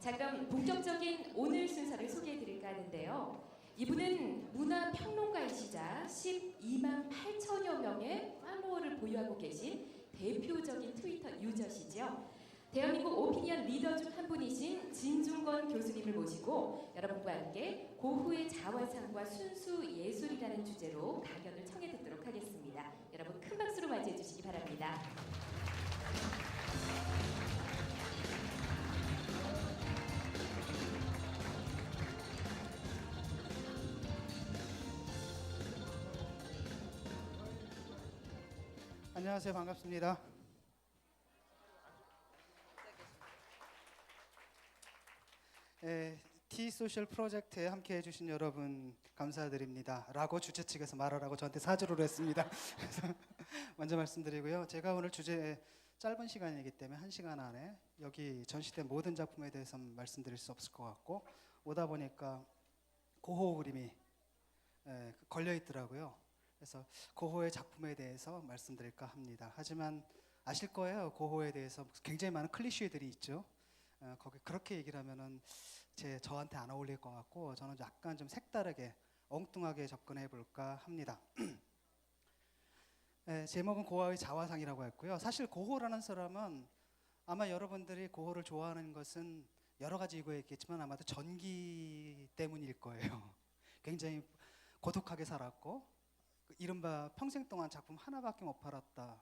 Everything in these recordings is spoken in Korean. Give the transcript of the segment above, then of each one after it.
자, 그럼 본격적인 오늘 순서를 소개해드릴까 하는데요. 이분은 문화평론가이시자 12만 8천여 명의 팔로워를 보유하고 계신 대표적인 트위터 유저시죠. 대한민국 오피니언 리더 중 한 분이신 진중권 교수님을 모시고 여러분과 함께 고흐의 자화상과 순수 예술이라는 주제로 강연을 청해 듣도록 하겠습니다. 여러분 큰 박수로 맞이해 주시기 바랍니다. 안녕하세요. 반갑습니다. T-소셜 프로젝트에 함께 해주신 여러분 감사드립니다. 라고 주최 측에서 말하라고 저한테 사주를 했습니다. 그래서 먼저 말씀드리고요. 제가 오늘 주제 짧은 시간이기 때문에 1시간 안에 여기 전시된 모든 작품에 대해서 말씀드릴 수 없을 것 같고, 오다 보니까 고호 그림이 걸려 있더라고요. 그래서 고호의 작품에 대해서 말씀드릴까 합니다. 하지만 아실 거예요. 고호에 대해서 굉장히 많은 클리셰들이 있죠. 거기 그렇게 얘기를 하면은 저한테 안 어울릴 것 같고, 저는 약간 좀 색다르게 엉뚱하게 접근해 볼까 합니다. 제목은 고호의 자화상이라고 했고요. 사실 고호라는 사람은 아마 여러분들이 고호를 좋아하는 것은 여러 가지 이유가 있겠지만 아마도 전기 때문일 거예요. 굉장히 고독하게 살았고, 이른바 평생 동안 작품 하나밖에 못 팔았다.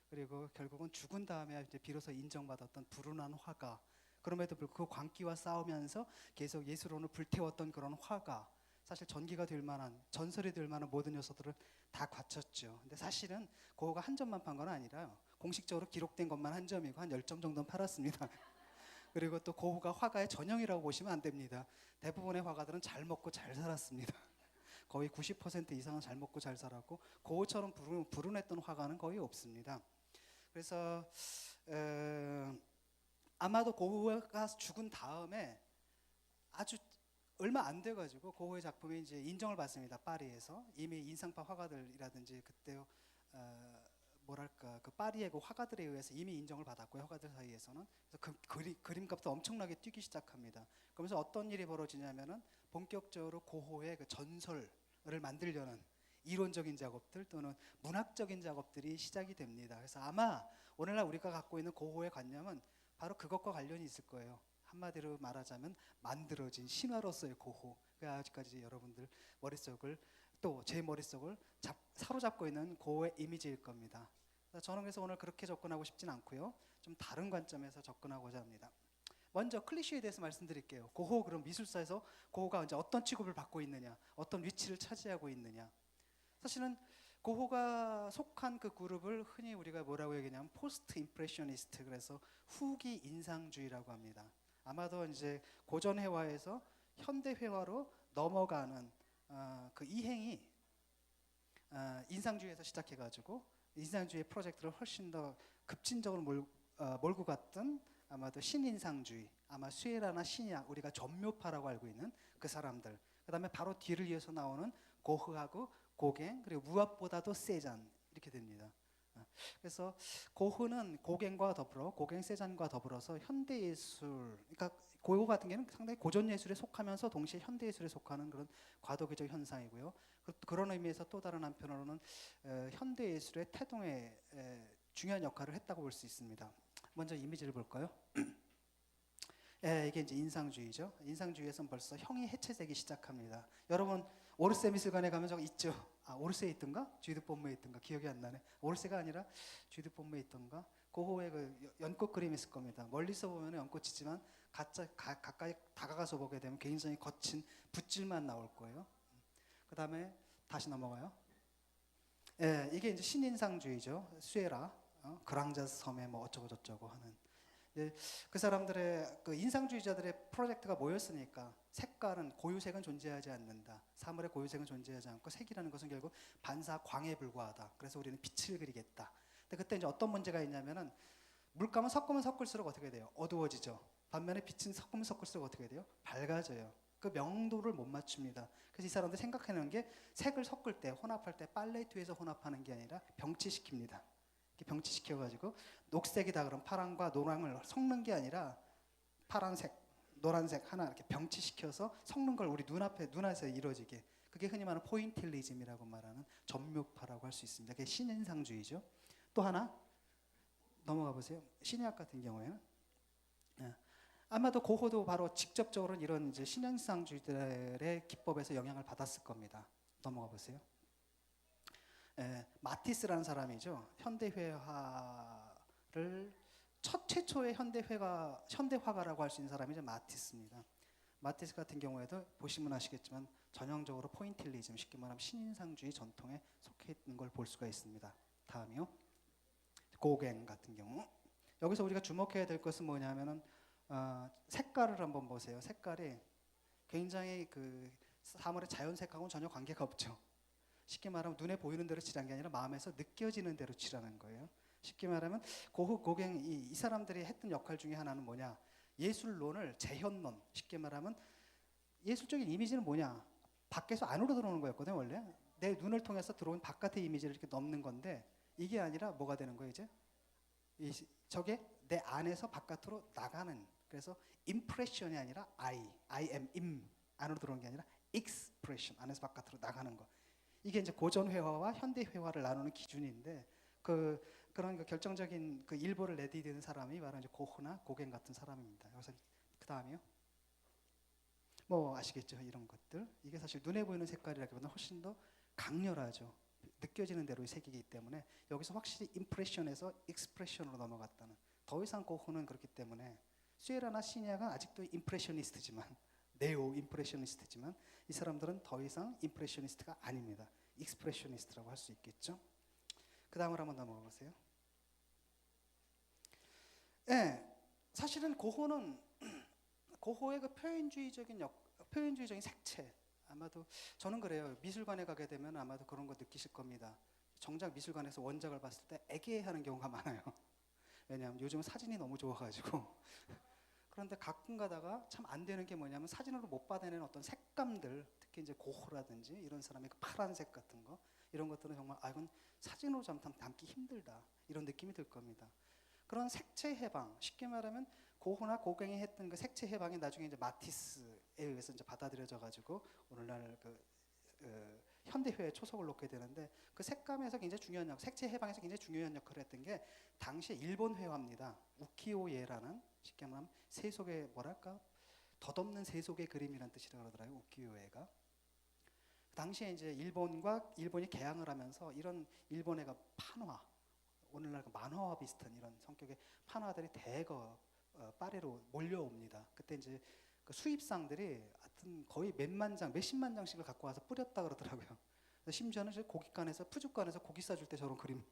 그리고 결국은 죽은 다음에 이제 비로소 인정받았던 불운한 화가. 그럼에도 불구하고 그 광기와 싸우면서 계속 예술론을 불태웠던 그런 화가. 사실 전기가 될 만한, 전설이 될 만한 모든 요소들을 다 갖췄죠. 근데 사실은 고호가 한 점만 판 건 아니라요. 공식적으로 기록된 것만 한 점이고 한 10점 정도는 팔았습니다. 그리고 또 고호가 화가의 전형이라고 보시면 안 됩니다. 대부분의 화가들은 잘 먹고 잘 살았습니다. 거의 90% 이상은 잘 먹고 잘 살았고, 고호처럼 불운했던 화가는 거의 없습니다. 그래서 아마도 고호가 죽은 다음에 아주 얼마 안 돼가지고 고호의 작품이 이제 인정을 받습니다. 파리에서 이미 인상파 화가들이라든지 그때 뭐랄까 그 파리의 그 화가들에 의해서 이미 인정을 받았고요. 화가들 사이에서는. 그래서 그 그림값도 엄청나게 뛰기 시작합니다. 그러면서 어떤 일이 벌어지냐면은 본격적으로 고호의 그 전설을 만들려는 이론적인 작업들 또는 문학적인 작업들이 시작이 됩니다. 그래서 아마 오늘날 우리가 갖고 있는 고호의 관념은 바로 그것과 관련이 있을 거예요. 한마디로 말하자면 만들어진 신화로서의 고호. 그 아직까지 여러분들 머릿속을, 또 제 머릿속을 사로잡고 있는 고호의 이미지일 겁니다. 저는 그래서 오늘 그렇게 접근하고 싶진 않고요. 좀 다른 관점에서 접근하고자 합니다. 먼저 클리셰에 대해서 말씀드릴게요. 고호, 그럼 미술사에서 고호가 이제 어떤 취급을 받고 있느냐, 어떤 위치를 차지하고 있느냐. 사실은 고호가 속한 그 그룹을 흔히 우리가 뭐라고 얘기하냐면 포스트 임프레셔니스트, 그래서 후기 인상주의라고 합니다. 아마도 이제 고전 회화에서 현대 회화로 넘어가는 그 이행이 인상주의에서 시작해가지고 인상주의 프로젝트를 훨씬 더 급진적으로 몰고 갔던 아마도 신인상주의, 아마 수에라나 신약, 우리가 전묘파라고 알고 있는 그 사람들. 그 다음에 바로 뒤를 이어서 나오는 고흐하고 고갱, 그리고 무엇보다도 세잔, 이렇게 됩니다. 그래서 고흐는 고갱과 더불어, 고갱 세잔과 더불어서 현대예술, 그러니까 고흐 같은 경우는 상당히 고전예술에 속하면서 동시에 현대예술에 속하는 그런 과도기적 현상이고요. 그런 의미에서 또 다른 한편으로는 현대예술의 태동에 중요한 역할을 했다고 볼 수 있습니다. 먼저 이미지를 볼까요? 이게 이제 인상주의죠. 인상주의에서는 벌써 형이 해체되기 시작합니다. 여러분 오르세 미술관에 가면 저거 있죠? 오르세에 있던가? 쥐드 뽐메에 있던가? 기억이 안 나네. 오르세가 아니라 쥐드 뽐메에 있던가? 고호의 그 연꽃 그림이 있을 겁니다. 멀리서 보면 연꽃이지만 가까이 다가가서 보게 되면 굉장히 거친 붓질만 나올 거예요. 그 다음에 다시 넘어가요. 이게 이제 신인상주의죠. 수에라, 그랑자스 섬에 뭐 어쩌고 저쩌고 하는. 그 사람들의 그 인상주의자들의 프로젝트가 모였으니까 색깔은, 고유색은 존재하지 않는다. 사물의 고유색은 존재하지 않고 색이라는 것은 결국 반사광에 불과하다. 그래서 우리는 빛을 그리겠다. 근데 그때 이제 어떤 문제가 있냐면은 물감은 섞으면 섞을수록 어떻게 돼요? 어두워지죠. 반면에 빛은 섞으면 섞을수록 어떻게 돼요? 밝아져요. 그 명도를 못 맞춥니다. 그래서 이 사람들 생각하는 게 색을 섞을 때, 혼합할 때 팔레트에서 혼합하는 게 아니라 병치시킵니다. 병치시켜가지고 녹색이다 그럼 파랑과 노랑을 섞는 게 아니라 파란색, 노란색 하나 이렇게 병치시켜서 섞는 걸 우리 눈에서 이루어지게, 그게 흔히 말하는 포인틸리즘이라고 말하는 점묘파라고 할 수 있습니다. 그게 신인상주의죠. 또 하나 넘어가 보세요. 신의학 같은 경우에는 아마도 고호도 바로 직접적으로 이런 이제 신인상주의들의 기법에서 영향을 받았을 겁니다. 넘어가 보세요. 마티스라는 사람이죠. 현대회화를 최초의 현대화가라고 할 수 있는 사람이 이제 마티스입니다. 마티스 같은 경우에도 보시면 아시겠지만 전형적으로 포인틸리즘, 쉽게 말하면 신인상주의 전통에 속해 있는 걸 볼 수가 있습니다. 다음이요. 고갱 같은 경우. 여기서 우리가 주목해야 될 것은 뭐냐면은 색깔을 한번 보세요. 색깔이 굉장히 그 사물의 자연색하고는 전혀 관계가 없죠. 쉽게 말하면 눈에 보이는 대로 칠한 게 아니라 마음에서 느껴지는 대로 칠하는 거예요. 쉽게 말하면 고흐, 고갱 이 사람들이 했던 역할 중에 하나는 뭐냐? 예술론을 재현론. 쉽게 말하면 예술적인 이미지는 뭐냐? 밖에서 안으로 들어오는 거였거든요, 원래. 내 눈을 통해서 들어온 바깥의 이미지를 이렇게 넘는 건데, 이게 아니라 뭐가 되는 거예요, 이제? 저게 내 안에서 바깥으로 나가는. 그래서 impression이 아니라 I am im 안으로 들어오는 게 아니라 expression 안에서 바깥으로 나가는 거. 이게 이제 고전 회화와 현대 회화를 나누는 기준인데, 그런 그 결정적인 그 일보를 내디디는 사람이 바로 이제 고흐나 고갱 같은 사람입니다. 그래서 그 다음이요. 뭐 아시겠죠, 이런 것들. 이게 사실 눈에 보이는 색깔이라기보다는 훨씬 더 강렬하죠. 느껴지는 대로의 색이기 때문에 여기서 확실히 임프레션에서 익스프레션으로 넘어갔다는. 더 이상 고흐는 그렇기 때문에 쇠라나 시니아가 아직도 임프레셔니스트지만 네오 임프레셔니스트지만 이 사람들은 더 이상 임프레셔니스트가 아닙니다. 익스프레셔니스트라고 할 수 있겠죠. 그 다음으로 한번 넘어가 보세요. 사실은 고흐는 고흐의 그 표현주의적인 색채, 아마도 저는 그래요. 미술관에 가게 되면 아마도 그런 거 느끼실 겁니다. 정작 미술관에서 원작을 봤을 때 애기해하는 경우가 많아요. 왜냐하면 요즘 사진이 너무 좋아가지고. 그런데 가끔 가다가 참 안 되는 게 뭐냐면 사진으로 못 받아내는 어떤 색감들, 특히 이제 고흐라든지 이런 사람의 그 파란색 같은 거, 이런 것들은 정말 이건 사진으로 담기 힘들다, 이런 느낌이 들 겁니다. 그런 색채 해방, 쉽게 말하면 고흐나 고갱이 했던 그 색채 해방이 나중에 이제 마티스에 의해서 이제 받아들여져 가지고 오늘날 현대회에 초석을 놓게 되는데, 그 색감에서 굉장히 중요한 색채 해방에서 굉장히 중요한 역할을 했던 게 당시에 일본 회화입니다. 우키요에라는, 쉽게 말하면 세속의 뭐랄까 덧없는 세속의 그림이라는 뜻이라고 그러더라고요. 우키요에가. 당시에 이제 일본이 개항을 하면서 이런 일본애가 판화, 오늘날 그 만화와 비슷한 이런 성격의 판화들이 대거 파리로 몰려옵니다. 그때 이제 그 수입상들이 하여튼 거의 몇십만 장씩을 갖고 와서 뿌렸다 그러더라고요. 심지어는 고깃간에서 푸주간에서 고기 싸줄 때 저런 그림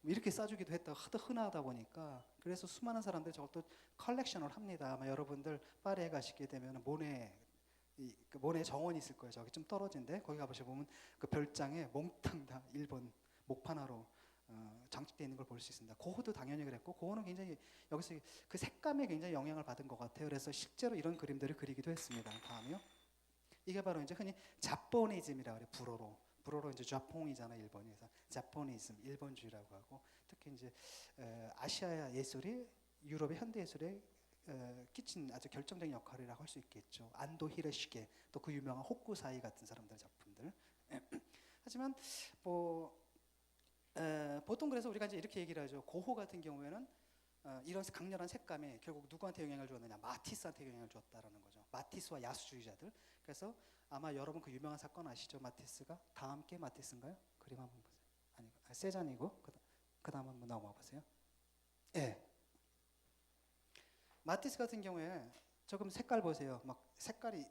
이렇게 싸주기도 했다고 하도 흔하다 보니까, 그래서 수많은 사람들이 저것도 컬렉션을 합니다. 아마 여러분들 파리에 가시게 되면 그 모네 정원이 있을 거예요. 저기 좀 떨어진데 거기 가보시면 그 별장에 몽땅 다 일본 목판화로 장식되어 있는 걸 볼 수 있습니다. 고흐도 당연히 그랬고, 고흐는 굉장히 여기서 그 색감에 굉장히 영향을 받은 것 같아요. 그래서 실제로 이런 그림들을 그리기도 했습니다. 다음이요. 이게 바로 이제 흔히 자포니즘이라고 그래요. 불어로 이제 자퐁이잖아요, 일본에서. 자포니즘, 일본주의라고 하고, 특히 이제 아시아 예술이 유럽의 현대 예술에 끼친 아주 결정적인 역할이라고 할 수 있겠죠. 안도 히로시게, 또 그 유명한 호쿠사이 같은 사람들의 작품들. 하지만 보통 그래서 우리가 이제 이렇게 얘기를 하죠. 고흐 같은 경우에는 이런 강렬한 색감이 결국 누구한테 영향을 주었느냐? 마티스한테 영향을 주었다라는 거죠. 마티스와 야수주의자들. 그래서 아마 여러분 그 유명한 사건 아시죠? 마티스가 다 함께 마티스인가요? 그림 한번 보세요. 아니, 세잔이고 그 다음 한번 넘어가 보세요. 예. 마티스 같은 경우에 조금 색깔 보세요. 막 색깔이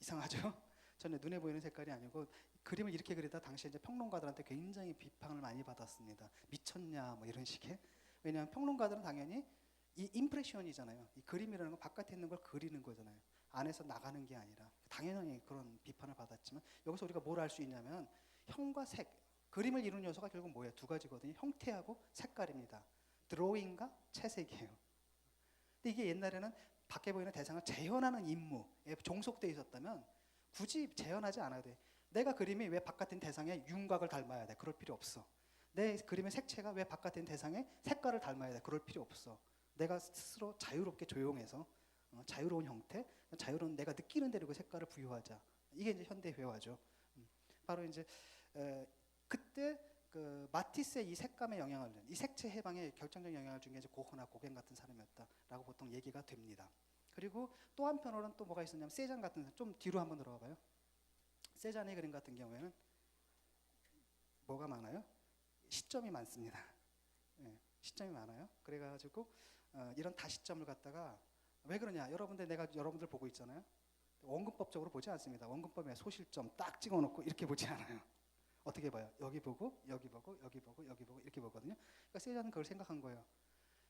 이상하죠? 전에 눈에 보이는 색깔이 아니고, 그림을 이렇게 그리다 당시에 이제 평론가들한테 굉장히 비판을 많이 받았습니다. 미쳤냐 뭐 이런 식의. 왜냐하면 평론가들은 당연히 이 임프레션이잖아요. 이 그림이라는 건 바깥에 있는 걸 그리는 거잖아요. 안에서 나가는 게 아니라. 당연히 그런 비판을 받았지만, 여기서 우리가 뭘 알 수 있냐면 형과 색, 그림을 이루는 요소가 결국 뭐예요? 두 가지거든요. 형태하고 색깔입니다. 드로잉과 채색이에요. 근데 이게 옛날에는 밖에 보이는 대상을 재현하는 임무에 종속되어 있었다면 굳이 재현하지 않아도 돼. 내가 그림이 왜 바깥에 있는 대상의 윤곽을 닮아야 돼? 그럴 필요 없어. 내 그림의 색채가 왜 바깥에 있는 대상의 색깔을 닮아야 돼? 그럴 필요 없어. 내가 스스로 자유롭게 조용해서 자유로운 형태, 자유로운 내가 느끼는 대로 그 색깔을 부여하자. 이게 이제 현대 회화죠. 바로 이제 그때 그 마티스의 이 색감의 영향을 이 색채 해방에 결정적인 영향을 준 게 이제 고흐나 고갱 같은 사람이었다라고 보통 얘기가 됩니다. 그리고 또 한편으로는 또 뭐가 있었냐면 세잔 같은 사람, 좀 뒤로 한번 들어가 봐요. 세잔의 그림 같은 경우에는 뭐가 많아요? 시점이 많습니다. 네, 시점이 많아요. 그래가지고 이런 다시점을 갖다가 왜 그러냐? 내가 여러분들 보고 있잖아요. 원근법적으로 보지 않습니다. 원근법에 소실점 딱 찍어놓고 이렇게 보지 않아요. 어떻게 봐요? 여기 보고 여기 보고 여기 보고 여기 보고 이렇게 보거든요. 그러니까 세잔은 그걸 생각한 거예요.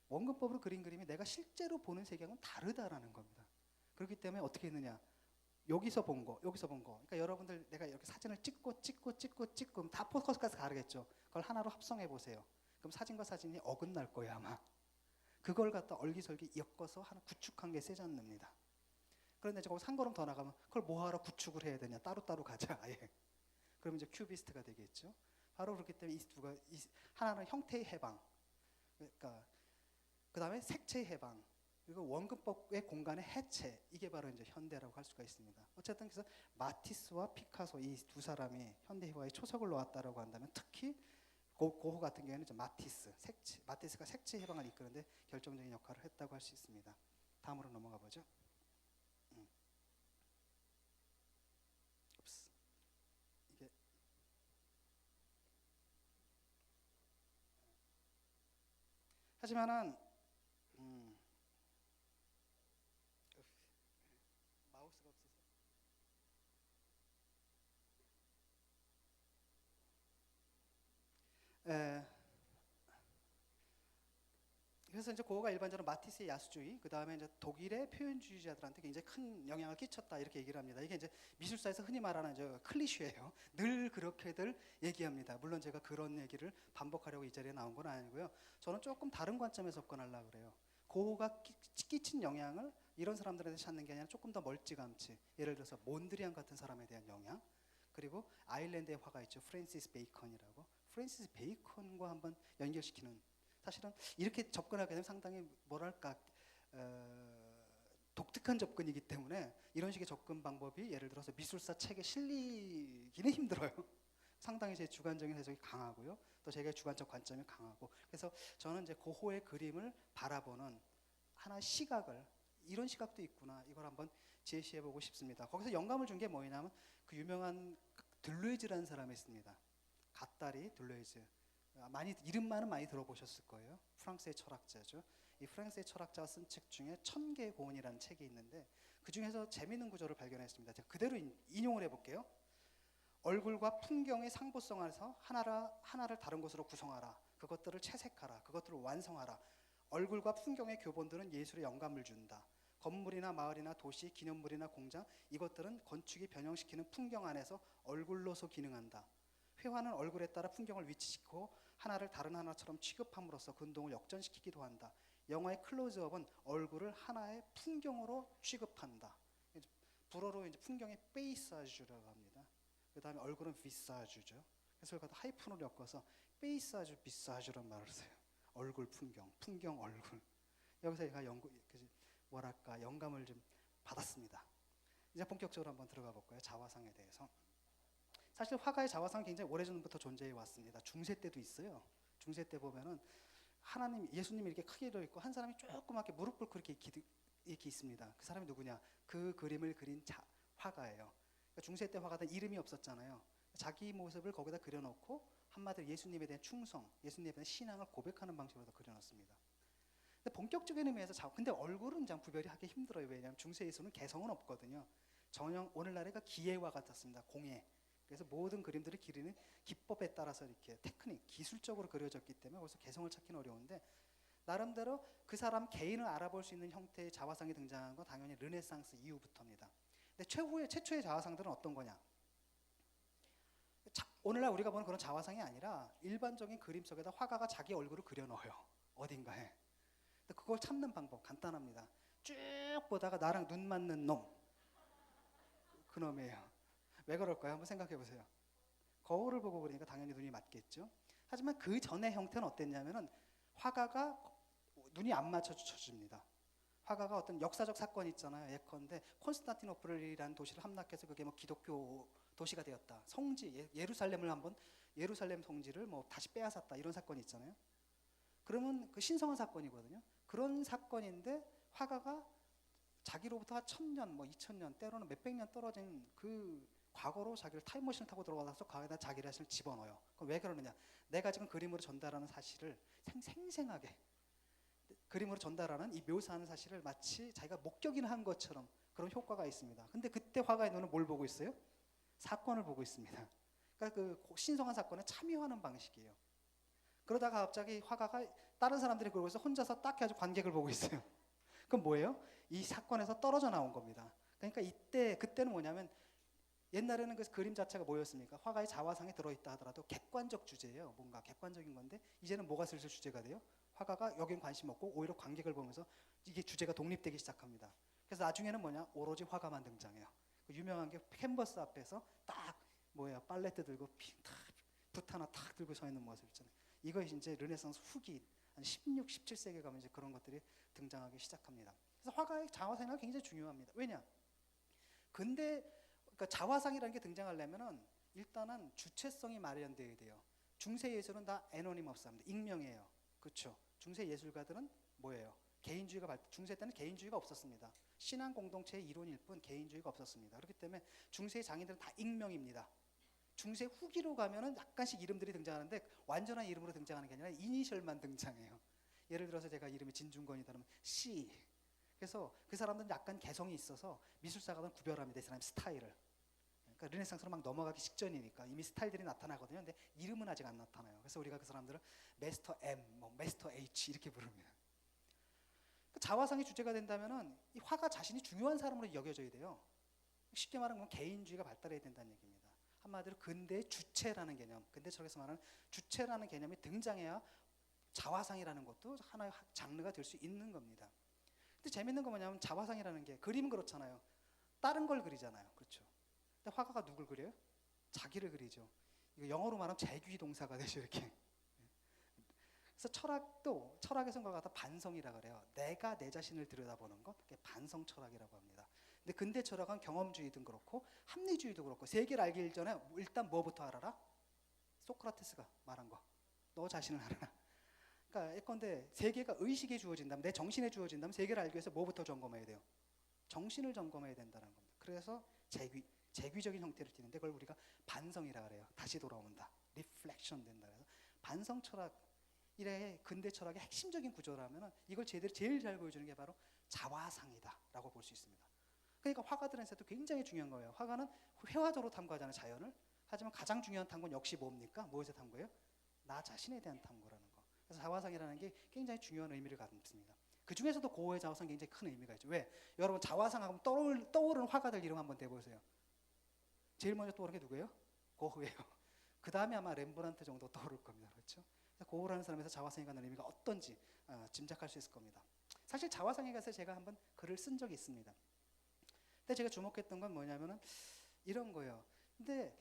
원근법으로 그린 그림이 내가 실제로 보는 세계하고는 다르다라는 겁니다. 그렇기 때문에 어떻게 했느냐? 여기서 본 거, 여기서 본 거. 그러니까 여러분들 내가 이렇게 사진을 찍고 그럼 다 포커스가 다르겠죠. 그걸 하나로 합성해 보세요. 그럼 사진과 사진이 어긋날 거예요 아마. 그걸 갖다 얼기설기 엮어서 하나 구축한 게 세잔느입니다. 그런데 이제 거기서 한 걸음 더 나가면 그걸 뭐하러 구축을 해야 되냐? 따로따로 가자 아예. 그러면 이제 큐비스트가 되겠죠. 바로 그렇기 때문에 하나는 형태의 해방, 그러니까 그 다음에 색채의 해방, 그리고 원근법의 공간의 해체, 이게 바로 이제 현대라고 할 수가 있습니다. 어쨌든 그래서 마티스와 피카소 이 두 사람이 현대 회화에 초석을 놓았다라고 한다면 특히 고흐 같은 경우에는 이제 마티스가 색채 해방을 이끄는데 결정적인 역할을 했다고 할 수 있습니다. 다음으로 넘어가 보죠. 이게 하지만은 마우스가 없어서. 그래서 이제 고흐가 일반적으로 마티스의 야수주의, 그 다음에 이제 독일의 표현주의자들한테 굉장히 큰 영향을 끼쳤다 이렇게 얘기를 합니다. 이게 이제 미술사에서 흔히 말하는 저 클리셰예요. 늘 그렇게들 얘기합니다. 물론 제가 그런 얘기를 반복하려고 이 자리에 나온 건 아니고요. 저는 조금 다른 관점에서 접근하려고 그래요. 고흐가 끼친 영향을 이런 사람들한테 찾는 게 아니라 조금 더 멀찌감치, 예를 들어서 몬드리안 같은 사람에 대한 영향, 그리고 아일랜드의 화가 있죠. 프랜시스 베이컨이라고. 프랜시스 베이컨과 한번 연결시키는, 사실은 이렇게 접근하게 되면 상당히 뭐랄까 독특한 접근이기 때문에 이런 식의 접근 방법이 예를 들어서 미술사 책에 실리기는 힘들어요. 상당히 제 주관적인 해석이 강하고요. 또 제가 주관적 관점이 강하고, 그래서 저는 이제 고흐의 그림을 바라보는 하나의 시각을, 이런 시각도 있구나, 이걸 한번 제시해보고 싶습니다. 거기서 영감을 준 게 뭐냐면 그 유명한 들루이즈라는 사람이 있습니다. 갓다리 들루이즈. 이름만은 많이 들어보셨을 거예요. 프랑스의 철학자죠. 이 프랑스의 철학자가 쓴 책 중에 천개의 고온이라는 책이 있는데 그 중에서 재미있는 구조를 발견했습니다. 제가 그대로 인용을 해볼게요. 얼굴과 풍경의 상보성 안에서 하나를 다른 것으로 구성하라. 그것들을 채색하라. 그것들을 완성하라. 얼굴과 풍경의 교본들은 예술의 영감을 준다. 건물이나 마을이나 도시, 기념물이나 공장, 이것들은 건축이 변형시키는 풍경 안에서 얼굴로서 기능한다. 회화는 얼굴에 따라 풍경을 위치시키고 하나를 다른 하나처럼 취급함으로써 그 운동을 역전시키기도 한다. 영화의 클로즈업은 얼굴을 하나의 풍경으로 취급한다. 불어로 이제 풍경의 페이사주라고 합니다. 그 다음에 얼굴은 비사주죠. 그래서 그걸 하이픈으로 엮어서 페이사주, 비사주라는 말을 써요. 얼굴 풍경, 풍경 얼굴. 여기서 제가 영감을 좀 받았습니다. 이제 본격적으로 한번 들어가 볼까요? 자화상에 대해서. 사실 화가의 자화상은 굉장히 오래전부터 존재해 왔습니다. 중세 때도 있어요. 중세 때 보면은 예수님이 이렇게 크게 들어 있고 한 사람이 조그맣게 무릎 꿇고 이렇게 있습니다. 그 사람이 누구냐? 그 그림을 그린 화가예요. 그러니까 중세 때 화가들 이름이 없었잖아요. 자기 모습을 거기다 그려놓고 한마디로 예수님에 대한 충성, 예수님에 대한 신앙을 고백하는 방식으로 그려놨습니다. 근데 본격적인 의미에서 근데 얼굴은 참 구별이 하기 힘들어요. 왜냐하면 중세 예술은 개성은 없거든요. 전형 오늘날에가 기계화 같았습니다. 공예. 그래서 모든 그림들을 기르는 기법에 따라서 이렇게 기술적으로 그려졌기 때문에 거기서 개성을 찾기는 어려운데, 나름대로 그 사람 개인을 알아볼 수 있는 형태의 자화상이 등장한 건 당연히 르네상스 이후부터입니다. 근데 최초의 자화상들은 어떤 거냐? 오늘날 우리가 보는 그런 자화상이 아니라 일반적인 그림 속에다 화가가 자기 얼굴을 그려넣어요. 어딘가에. 근데 그걸 찾는 방법 간단합니다. 쭉 보다가 나랑 눈 맞는 놈, 그 놈이에요. 왜 그럴까요? 한번 생각해 보세요. 거울을 보고 그러니까 당연히 눈이 맞겠죠. 하지만 그 전의 형태는 어땠냐면은 화가가 눈이 안 맞춰집니다. 화가가 어떤 역사적 사건이 있잖아요. 예컨대 콘스탄티노플이라는 도시를 함락해서 그게 뭐 기독교 도시가 되었다. 성지 예루살렘을 한번 예루살렘 성지를 뭐 다시 빼앗았다 이런 사건이 있잖아요. 그러면 그 신성한 사건이거든요. 그런 사건인데 화가가 자기로부터 한 1000년, 뭐 2000년, 때로는 몇백 년 떨어진 그 과거로 자기를 타임머신을 타고 들어가서 거기다 자기 자신을 집어넣어요. 그럼 왜 그러느냐? 내가 지금 그림으로 전달하는 사실을 생생하게 그림으로 전달하는 이 묘사하는 사실을 마치 자기가 목격이나 한 것처럼 그런 효과가 있습니다. 근데 그때 화가의 눈은 뭘 보고 있어요? 사건을 보고 있습니다. 그러니까 그 신성한 사건에 참여하는 방식이에요. 그러다가 갑자기 화가가 다른 사람들이 그러고 있어 혼자서 딱 해가지고 관객을 보고 있어요. 그럼 뭐예요? 이 사건에서 떨어져 나온 겁니다. 그러니까 그때는 뭐냐면 옛날에는 그 그림 자체가 뭐였습니까? 화가의 자화상에 들어있다 하더라도 객관적 주제예요. 뭔가 객관적인 건데 이제는 뭐가 슬슬 주제가 돼요? 화가가 여긴 관심 없고 오히려 관객을 보면서 이게 주제가 독립되기 시작합니다. 그래서 나중에는 뭐냐? 오로지 화가만 등장해요. 그 유명한 게 캔버스 앞에서 딱 팔레트 들고 붓 하나 탁 들고 서 있는 모습 있잖아요. 이것이 이제 르네상스 후기 한 16, 17세기에 가면 이제 그런 것들이 등장하기 시작합니다. 그래서 화가의 자화상이 굉장히 중요합니다. 왜냐? 근데 그러니까 자화상이라는 게 등장하려면은 일단은 주체성이 마련되어야 돼요. 중세 예술은 다 애노니머스합니다. 익명이에요. 그렇죠? 중세 예술가들은 뭐예요? 중세 때는 개인주의가 없었습니다. 신앙 공동체의 이론일 뿐 개인주의가 없었습니다. 그렇기 때문에 중세 장인들은 다 익명입니다. 중세 후기로 가면은 약간씩 이름들이 등장하는데 완전한 이름으로 등장하는 게 아니라 이니셜만 등장해요. 예를 들어서 제가 이름이 진중권이다 그러면 C. 그래서 그 사람들은 약간 개성이 있어서 미술사가는 구별합니다. 이 사람 스타일을. 그러니까 르네상스로 막 넘어가기 직전이니까 이미 스타일들이 나타나거든요. 근데 이름은 아직 안 나타나요. 그래서 우리가 그 사람들을 마스터 M, 마스터 H 이렇게 부릅니다. 그 자화상이 주제가 된다면은 이 화가 자신이 중요한 사람으로 여겨져야 돼요. 쉽게 말하면 개인주의가 발달해야 된다는 얘기입니다. 한마디로 근대의 주체라는 개념, 근대 철학에서 말하는 주체라는 개념이 등장해야 자화상이라는 것도 하나의 장르가 될 수 있는 겁니다. 근데 재밌는 건 뭐냐면 자화상이라는 게 그림은 그렇잖아요. 다른 걸 그리잖아요. 그렇죠? 근데 화가가 누굴 그려요? 자기를 그리죠. 이거 영어로 말하면 재귀 동사가 되죠. 이렇게. 그래서 철학의 성과 같아 반성이라고 그래요. 내가 내 자신을 들여다보는 것, 그게 반성 철학이라고 합니다. 근데 근대 철학은 경험주의든 그렇고 합리주의도 그렇고 세계를 알기 전에 일단 뭐부터 알아라? 소크라테스가 말한 거. 너 자신을 알아라. 그러니까 예컨대 세계가 의식에 주어진다면 내 정신에 주어진다면 세계를 알기 위해서 뭐부터 점검해야 돼요? 정신을 점검해야 된다는 겁니다. 그래서 재귀적인 형태를 띠는데 그걸 우리가 반성이라 그래요. 다시 돌아온다. 리플렉션 된다. 그래서 반성 철학 이래 근대 철학의 핵심적인 구조라면은 이걸 제일 잘 보여주는 게 바로 자화상이다라고 볼 수 있습니다. 그러니까 화가들한테도 굉장히 중요한 거예요. 화가는 회화적으로 탐구하잖아요, 자연을. 하지만 가장 중요한 탐구는 역시 뭡니까? 무엇에 탐구예요? 나 자신에 대한 탐구라는 거. 그래서 자화상이라는 게 굉장히 중요한 의미를 갖습니다. 그 중에서도 고흐의 자화상이 굉장히 큰 의미가 있죠. 왜? 여러분 자화상하면 떠오르는 화가들 이름 한번 대보세요. 제일 먼저 떠오르는 게 누구예요? 고흐예요. 그 다음에 아마 렘브란트 정도 떠오를 겁니다. 그렇죠? 고흐라는 사람에서 자화상에 관한 의미가 어떤지 짐작할 수 있을 겁니다. 사실 자화상에 가서 제가 한번 글을 쓴 적이 있습니다. 근데 제가 주목했던 건 뭐냐면은 이런 거예요. 근데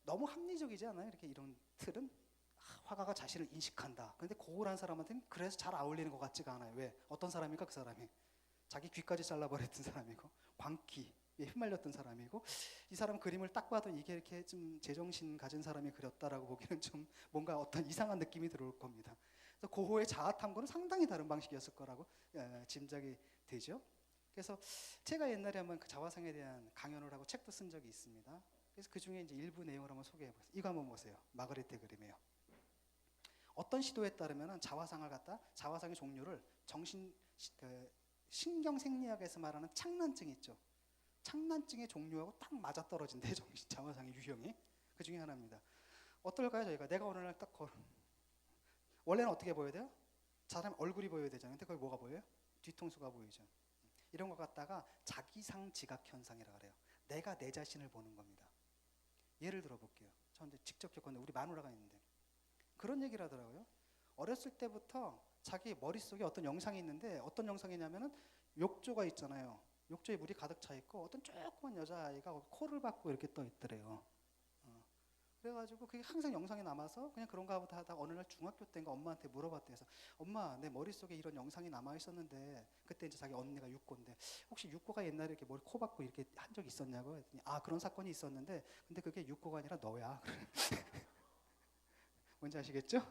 너무 합리적이지 않아요? 이렇게 이런 틀은 화가가 자신을 인식한다. 근데 고흐라는 사람한테는 그래서 잘 어울리는 것 같지가 않아요. 왜? 어떤 사람입니까? 그 사람이 자기 귀까지 잘라버렸던 사람이고 광기에 휘말렸던 사람이고 이 사람 그림을 딱 봐도 이게 이렇게 좀 제정신 가진 사람이 그렸다라고 보기에는 좀 뭔가 어떤 이상한 느낌이 들어올 겁니다. 그래서 고흐의 자아 탐구는 상당히 다른 방식이었을 거라고 짐작이 되죠. 그래서 제가 옛날에 한번 그 자화상에 대한 강연을 하고 책도 쓴 적이 있습니다. 그래서 그 중에 이제 일부 내용을 한번 소개해 보세요. 이거 한번 보세요. 마그리트 그림이에요. 어떤 시도에 따르면 자화상의 종류를 신경 생리학에서 말하는 창난증 있죠. 창난증의 종류하고 딱 맞아 떨어진대 자화상의 유형이 그 중에 하나입니다. 어떨까요? 저희가 내가 어느 날 딱 원래는 어떻게 보여야 돼요? 사람 얼굴이 보여야 되잖아요. 근데 거기 뭐가 보여요? 뒤통수가 보이죠. 이런 것 갖다가 자기상 지각 현상이라고 그래요. 내가 내 자신을 보는 겁니다. 예를 들어 볼게요. 저 이제 직접 겪었는데 우리 마누라가 있는데 그런 얘기를 하더라고요. 어렸을 때부터 자기 머릿속에 어떤 영상이 있는데 어떤 영상이냐면은 욕조가 있잖아요. 욕조에 물이 가득 차 있고 어떤 조그만 여자아이가 코를 박고 이렇게 떠 있더래요. 그래가지고 그게 항상 영상에 남아서 그냥 그런가 보다 하다가 어느 날 중학교 때인가 엄마한테 물어봤대요. 그래서 엄마, 내 머릿속에 이런 영상이 남아 있었는데, 그때 이제 자기 언니가 육고인데 혹시 육고가 옛날에 이렇게 머리 코 박고 이렇게 한 적 있었냐고 했더니 아, 그런 사건이 있었는데 근데 그게 육고가 아니라 너야. 뭔지 아시겠죠?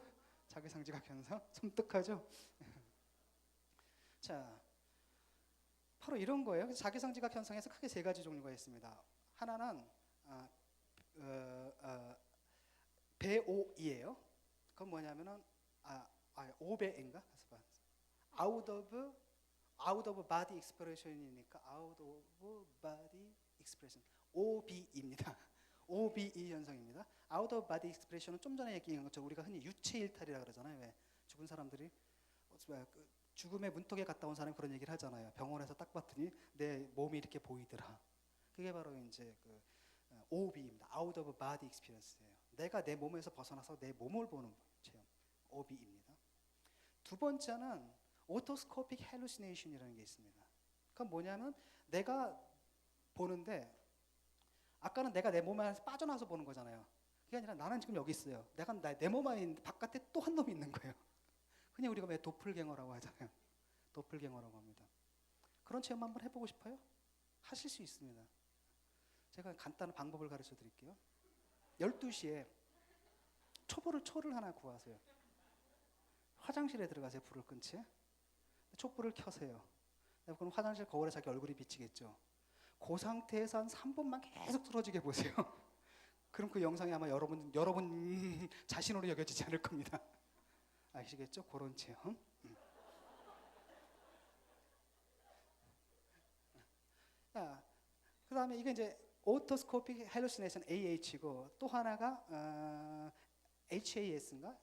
자기상지각 현상 섬뜩하죠? 자, 바로 이런 거예요. 그래서 자기상지각 현상에서 크게 세 가지 종류가 있습니다. 하나는 배오이예요. 그건 뭐냐면은 오배인가? out of body expression이니까 out of body expression OB입니다. OBE 현상입니다. out of body expression은 좀 전에 얘기한 것처럼 우리가 흔히 유체 일탈이라 그러잖아요. 왜 죽은 사람들이 죽음의 문턱에 갔다 온 사람이 그런 얘기를 하잖아요. 병원에서 딱 봤더니 내 몸이 이렇게 보이더라. 그게 바로 이제 그 OB입니다. out of body experience예요. 내가 내 몸에서 벗어나서 내 몸을 보는 체험. OB입니다. 두 번째는 오토스코픽 헬루시네이션이라는 게 있습니다. 그건 뭐냐면 내가 보는데 아까는 내가 내 몸 안에서 빠져나와서 보는 거잖아요. 그게 아니라 나는 지금 여기 있어요. 내가 내 몸 안에 있는데 바깥에 또 한 놈이 있는 거예요. 그냥 우리가 왜 도플갱어라고 하잖아요. 도플갱어라고 합니다. 그런 체험 한번 해보고 싶어요? 하실 수 있습니다. 제가 간단한 방법을 가르쳐 드릴게요. 12시에 초를 하나 구하세요. 화장실에 들어가세요. 불을 끈 채. 촛불을 켜세요. 그럼 화장실 거울에 자기 얼굴이 비치겠죠. 그 상태에서 한 3분만 계속 틀어지게 보세요. 그럼 그 영상이 아마 여러분 자신으로 여겨지지 않을 겁니다. 아시겠죠? 그런 체험. 그 다음에 이게 이제 오토스코픽 헬루시네이션 AH고 또 하나가 HAS인가?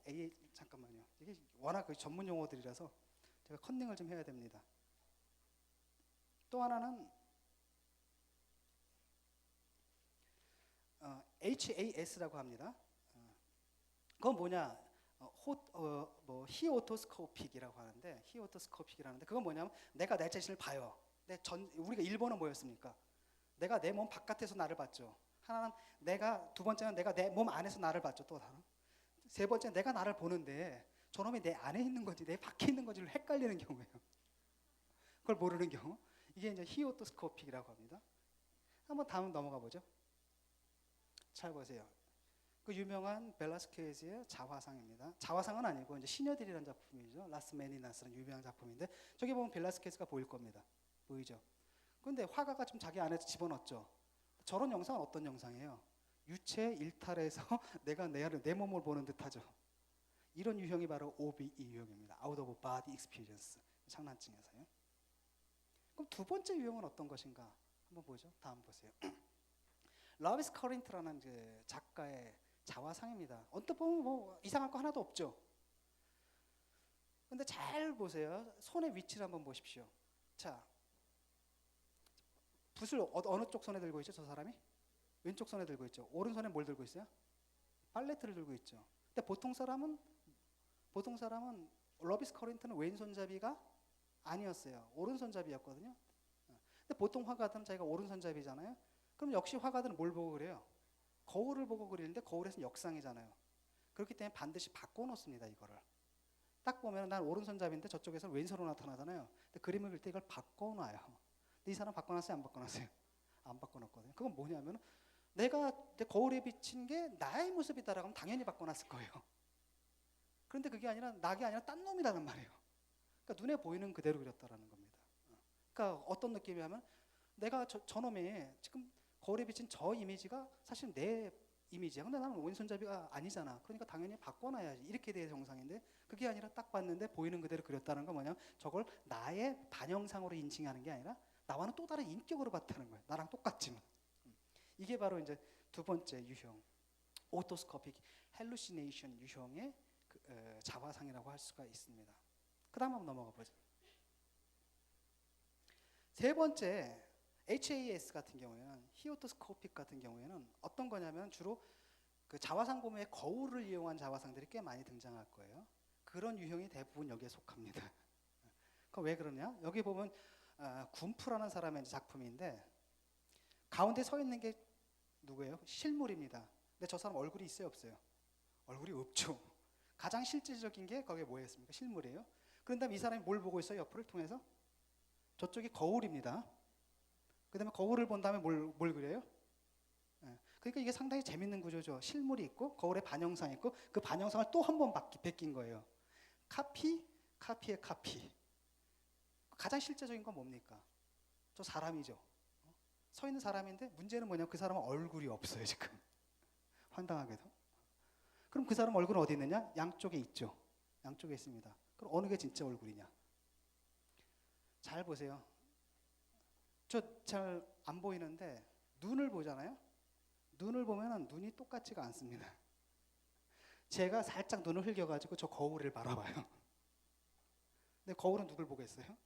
잠깐만요. 이게 워낙 그 전문 용어들이라서 제가 컨닝을 좀 해야 됩니다. 또 하나는 HAS라고 합니다. 그건 뭐냐? 히오토스코픽이라고 하는데 히오토스코픽이라는데 그건 뭐냐면 내가 내 자신을 봐요. 우리가 1번은 뭐였습니까? 내가 내 몸 바깥에서 나를 봤죠. 하나는 두 번째는 내가 내 몸 안에서 나를 봤죠. 또 하나. 세 번째는 내가 나를 보는데 저놈이 내 안에 있는 건지 내 밖에 있는 건지를 헷갈리는 경우예요. 그걸 모르는 경우. 이게 이제 히오토스코픽이라고 합니다. 한번 다음 넘어가 보죠. 잘 보세요. 그 유명한 벨라스케즈의 자화상입니다. 자화상은 아니고 이제 시녀들이라는 작품이죠. 라스 메니나스라는 유명한 작품인데 저기 보면 벨라스케즈가 보일 겁니다. 보이죠? 그런데 화가가 좀 자기 안에 집어넣었죠. 저런 영상은 어떤 영상이에요? 유체 일탈해서 내가 내 몸을 보는 듯하죠. 이런 유형이 바로 OBE 유형입니다. Out of Body Experience. 장난증에서요. 그럼 두 번째 유형은 어떤 것인가? 한번 보죠. 다음 보세요. 러비스 커린트라는 그 작가의 자화상입니다. 언뜻 보면 뭐 이상할 거 하나도 없죠. 근데 잘 보세요. 손의 위치를 한번 보십시오. 자, 붓을 어느 쪽 손에 들고 있죠? 저 사람이? 왼쪽 손에 들고 있죠. 오른손에 뭘 들고 있어요? 팔레트를 들고 있죠. 근데 보통 사람은 러비스 커린트는 왼손잡이가 아니었어요. 오른손잡이였거든요. 근데 보통 화가들은 자기가 오른손잡이잖아요. 그럼 역시 화가들은 뭘 보고 그래요? 거울을 보고 그리는데 거울에서는 역상이잖아요. 그렇기 때문에 반드시 바꿔놓습니다. 이거를. 딱 보면 난 오른손잡이인데 저쪽에서 왼손으로 나타나잖아요. 근데 그림을 그릴 때 이걸 바꿔놔요. 근데 이 사람 바꿔놨어요? 안 바꿔놨어요? 안 바꿔놨거든요. 그건 뭐냐면 내가 내 거울에 비친 게 나의 모습이다라고 하면 당연히 바꿔놨을 거예요. 그런데 그게 아니라 낙이 아니라 딴 놈이라는 말이에요. 그러니까 눈에 보이는 그대로 그렸다라는 겁니다. 그러니까 어떤 느낌이냐면 내가 저놈이 지금 거울에 비친 저 이미지가 사실 내 이미지야. 근데 나는 왼손잡이가 아니잖아. 그러니까 당연히 바꿔놔야지. 이렇게 돼야 정상인데 그게 아니라 딱 봤는데 보이는 그대로 그렸다는 건 뭐냐면 저걸 나의 반영상으로 인칭하는 게 아니라 나와는 또 다른 인격으로 봤다는 거예요. 나랑 똑같지만. 이게 바로 이제 두 번째 유형. 오토스코픽 헬루시네이션 유형의 자화상이라고 할 수가 있습니다. 그 다음 한번 넘어가 보죠. 세 번째 HAS 같은 경우에는 히오토스코픽 같은 경우에는 어떤 거냐면 주로 그 자화상 보면 거울을 이용한 자화상들이 꽤 많이 등장할 거예요. 그런 유형이 대부분 여기에 속합니다. 그럼 왜 그러냐? 여기 보면 군프라는 사람의 작품인데 가운데 서 있는 게 누구예요? 실물입니다. 근데 저 사람 얼굴이 있어요, 없어요? 얼굴이 없죠. 가장 실질적인 게 거기에 뭐였습니까? 실물이에요. 그런 다음에 이 사람이 뭘 보고 있어요? 옆을 통해서? 저쪽이 거울입니다. 그 다음에 거울을 본 다음에 뭘 그려요? 예. 그러니까 이게 상당히 재밌는 구조죠. 실물이 있고 거울에 반영상이 있고 그 반영상을 또 한 번 베낀 거예요. 카피의 카피. 가장 실제적인 건 뭡니까? 저 사람이죠. 서 있는 사람인데 문제는 뭐냐면 그 사람은 얼굴이 없어요 지금. 황당하게도. 그럼 그 사람 얼굴은 어디 있느냐? 양쪽에 있죠. 양쪽에 있습니다. 그럼 어느 게 진짜 얼굴이냐? 잘 보세요. 저 잘 안 보이는데 눈을 보잖아요. 눈을 보면 눈이 똑같지가 않습니다. 제가 살짝 눈을 흘겨가지고 저 거울을 바라봐요. 근데 거울은 누굴 보겠어요?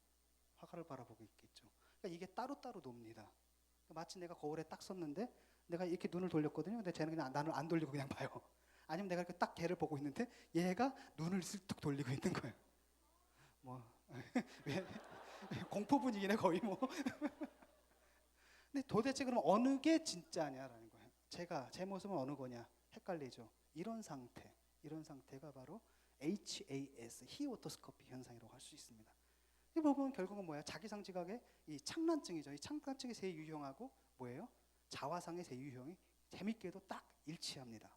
화가를 바라보고 있겠죠. 그러니까 이게 따로따로 놉니다. 마치 내가 거울에 딱 섰는데 내가 이렇게 눈을 돌렸거든요. 근데 쟤는 그냥 나를 안 돌리고 그냥 봐요. 아니면 내가 이렇게 딱 걔를 보고 있는데 얘가 눈을 슬쩍 돌리고 있는 거예요. 뭐 왜 공포 분위기네 거의 뭐. 근데 도대체 그럼 어느 게 진짜냐라는 거예요. 제 모습은 어느 거냐 헷갈리죠. 이런 상태가 바로 HAS, 히오토스코피 현상이라고 할 수 있습니다. 이 부분은 결국은 뭐야? 자기상 지각의 이 창란증이죠. 이 창란증의 세 유형하고 뭐예요? 자화상의 세 유형이 재밌게도 딱 일치합니다.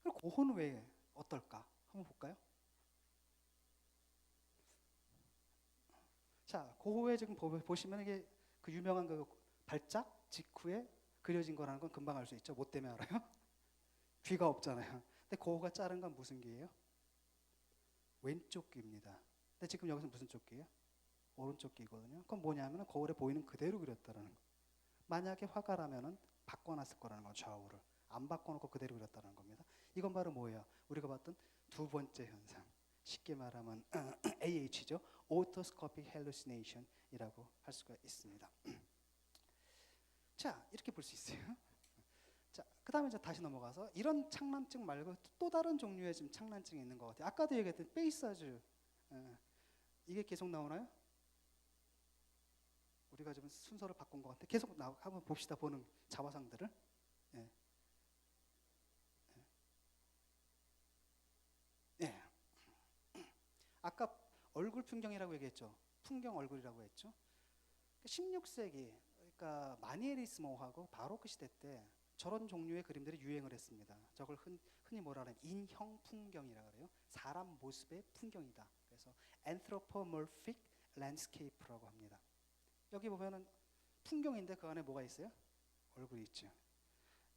그럼 고호는 왜 어떨까? 한번 볼까요? 자, 고호에 지금 보시면 이게 그 유명한 그 발작 직후에 그려진 거라는 건 금방 알 수 있죠. 뭐 때문에 알아요? 귀가 없잖아요. 근데 고호가 자른 건 무슨 귀예요? 왼쪽 귀입니다. 근데 지금 여기서 무슨 쪽 귀예요? 오른쪽 귀거든요. 그건 뭐냐면 거울에 보이는 그대로 그렸다라는 거. 만약에 화가라면은 바꿔놨을 거라는 거, 좌우를 안 바꿔놓고 그대로 그렸다는 겁니다. 이건 바로 뭐예요? 우리가 봤던 두 번째 현상. 쉽게 말하면 AH죠. Autoscopic Hallucination이라고 할 수가 있습니다. 자, 이렇게 볼 수 있어요. 자, 그 다음에 이제 다시 넘어가서 이런 창란증 말고 또 다른 종류의 지금 창란증이 있는 것 같아요. 아까도 얘기했던 페이사주, 이게 계속 나오나요? 우리가 지금 순서를 바꾼 것 같아. 계속 한번 봅시다. 보는 자화상들을. 예. 예. 아까 얼굴 풍경이라고 얘기했죠. 풍경 얼굴이라고 했죠. 16세기, 그러니까 마니에리스모하고 바로크 시대 때 저런 종류의 그림들이 유행을 했습니다. 저걸 흔히 뭐라 하냐면 인형 풍경이라고 그래요. 사람 모습의 풍경이다. 그래서 anthropomorphic landscape라고 합니다. 여기 보면은 풍경인데 그 안에 뭐가 있어요? 얼굴이 있죠.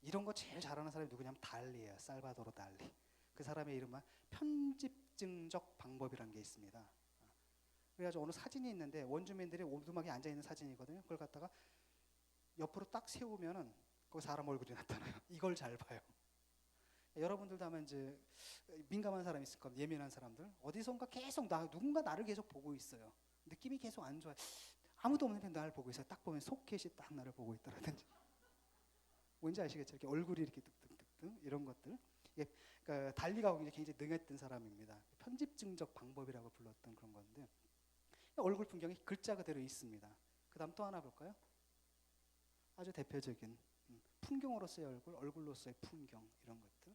이런 거 제일 잘하는 사람이 누구냐면 달리예요. 살바도르 달리. 그 사람의 이름은 편집증적 방법이라는 게 있습니다. 그래가지고 어느 사진이 있는데 원주민들이 오두막에 앉아 있는 사진이거든요. 그걸 갖다가 옆으로 딱 세우면은 그 사람 얼굴이 나타나요. 이걸 잘 봐요. 여러분들도 아마 이제 민감한 사람 있을 겁니다. 예민한 사람들. 어디선가 계속 누군가 나를 계속 보고 있어요. 느낌이 계속 안 좋아요. 아무도 없는데 나를 보고 있어요. 딱 보면 소켓이 딱 나를 보고 있다라든지. 뭔지 아시겠죠? 이렇게 얼굴이 이렇게 뜩뜩뜩 이런 것들. 그러니까 달리가 굉장히 능했던 사람입니다. 편집증적 방법이라고 불렀던 그런 건데 얼굴 풍경이 글자 그대로 있습니다. 그다음 또 하나 볼까요? 아주 대표적인 풍경으로서의 얼굴, 얼굴로서의 풍경 이런 것들.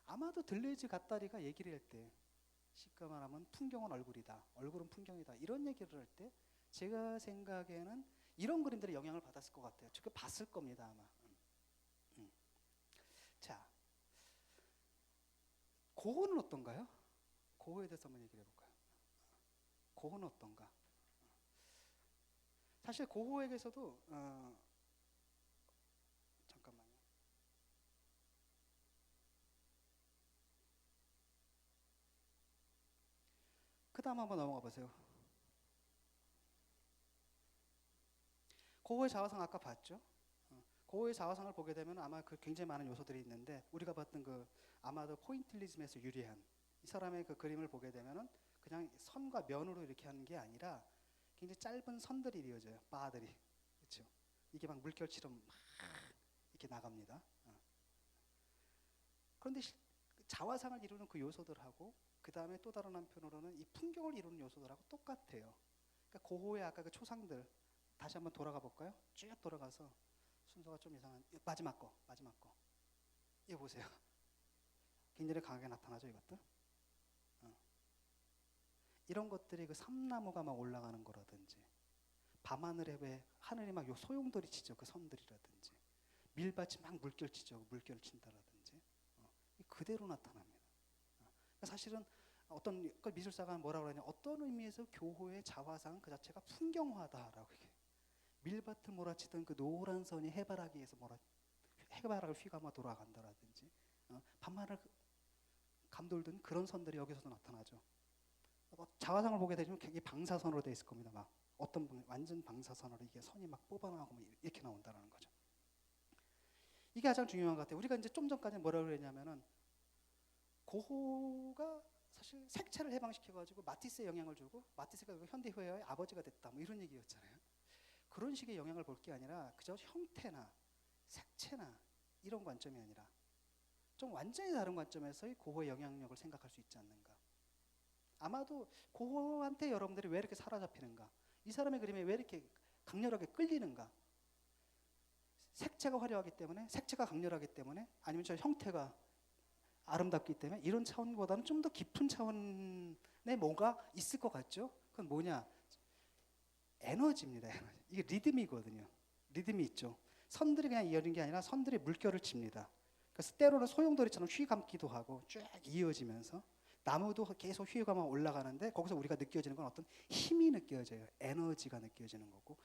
아마도 들레이즈 갓다리가 얘기를 할 때 쉽게 말하면 풍경은 얼굴이다, 얼굴은 풍경이다 이런 얘기를 할 때 제가 생각에는 이런 그림들의 영향을 받았을 것 같아요. 저게 봤을 겁니다 아마. 자, 고흐는 어떤가요? 고흐에 대해서 한번 얘기를 해볼까요? 고흐는 어떤가? 사실 고흐에게서도 잠깐만요. 그 다음 한번 넘어가 보세요. 고흐의 자화상 아까 봤죠? 고흐의 자화상을 보게 되면 아마 그 굉장히 많은 요소들이 있는데 우리가 봤던 그 아마도 포인틸리즘에서 유리한 이 사람의 그 그림을 보게 되면은 그냥 선과 면으로 이렇게 하는 게 아니라 굉장히 짧은 선들이 이어져요. 바들이. 그렇죠? 이게 막 물결처럼 막 이렇게 나갑니다. 그런데 자화상을 이루는 그 요소들하고 그 다음에 또 다른 한편으로는 이 풍경을 이루는 요소들하고 똑같아요. 그러니까 고흐의 아까 그 초상들 다시 한번 돌아가 볼까요? 쭉 돌아가서 순서가 좀 이상한. 마지막 거. 이거 보세요. 굉장히 강하게 나타나죠, 이것도. 이런 것들이 그 삼나무가 막 올라가는 거라든지, 밤하늘에 왜 하늘이 막 요 소용돌이 치죠, 그 선들이라든지, 밀밭이 막 물결 치죠, 물결 친다라든지, 그대로 나타납니다. 그러니까 사실은 어떤 그 미술사가 뭐라 그러냐, 어떤 의미에서 교호의 자화상 그 자체가 풍경화다라고 얘기해요. 밀밭을 몰아치던 그 노란 선이 해바라기에서 해바라기를 휘감아 돌아간다라든지, 밤하늘 감돌던 그런 선들이 여기서도 나타나죠. 자화상을 보게 되면 굉장히 방사선으로 되어 있을 겁니다. 막 어떤 분 완전 방사선으로 이게 선이 막 뽑아나가고 막 이렇게 나온다라는 거죠. 이게 가장 중요한 것 같아요. 우리가 이제 좀 전까지 뭐라고 그랬냐면은 고호가 사실 색채를 해방시켜가지고 마티스에 영향을 주고 마티스가 현대회화의 아버지가 됐다 뭐 이런 얘기였잖아요. 그런 식의 영향을 볼 게 아니라 그저 형태나 색채나 이런 관점이 아니라 좀 완전히 다른 관점에서의 고호의 영향력을 생각할 수 있지 않는가. 아마도 고호한테 여러분들이 왜 이렇게 사로잡히는가, 이 사람의 그림에 왜 이렇게 강렬하게 끌리는가. 색채가 화려하기 때문에, 색채가 강렬하기 때문에, 아니면 저 형태가 아름답기 때문에, 이런 차원보다는 좀 더 깊은 차원에 뭔가 있을 것 같죠. 그건 뭐냐, 에너지입니다. 에너지. 이게 리듬이거든요. 리듬이 있죠. 선들이 그냥 이어지는 게 아니라 선들이 물결을 칩니다. 그래서 때로는 소용돌이처럼 휘감기도 하고 쭉 이어지면서 나무도 계속 휘감아 올라가는데, 거기서 우리가 느껴지는 건 어떤 힘이 느껴져요. 에너지가 느껴지는 거고,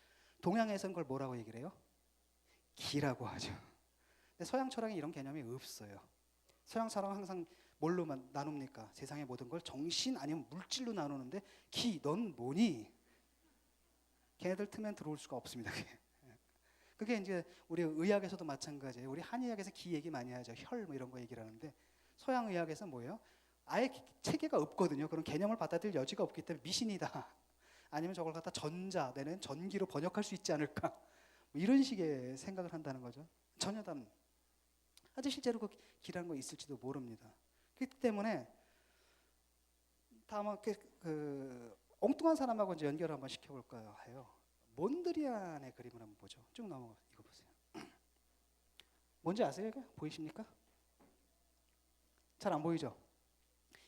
동양에서는 그걸 뭐라고 얘기를 해요? 기라고 하죠. 근데 서양 철학에 이런 개념이 없어요. 서양 철학은 항상 뭘로만 나눕니까? 세상의 모든 걸 정신 아니면 물질로 나누는데, 기, 넌 뭐니? 걔네들 틈엔 들어올 수가 없습니다. 그게 이제 우리 의학에서도 마찬가지예요. 우리 한의학에서 기 얘기 많이 하죠. 혈 뭐 이런 거 얘기를 하는데, 서양 의학에서 뭐예요? 아예 체계가 없거든요. 그런 개념을 받아들일 여지가 없기 때문에 미신이다. 아니면 저걸 갖다 전자, 내는 전기로 번역할 수 있지 않을까. 뭐 이런 식의 생각을 한다는 거죠. 전혀 다른. 아주 실제로 그 기라는 거 있을지도 모릅니다. 그렇기 때문에 다음 그 엉뚱한 사람하고 이제 연결을 한번 시켜볼까요 해요. 몬드리안의 그림을 한번 보죠. 쭉 넘어가. 이거 보세요. 뭔지 아세요? 이거 보이십니까? 잘 안 보이죠?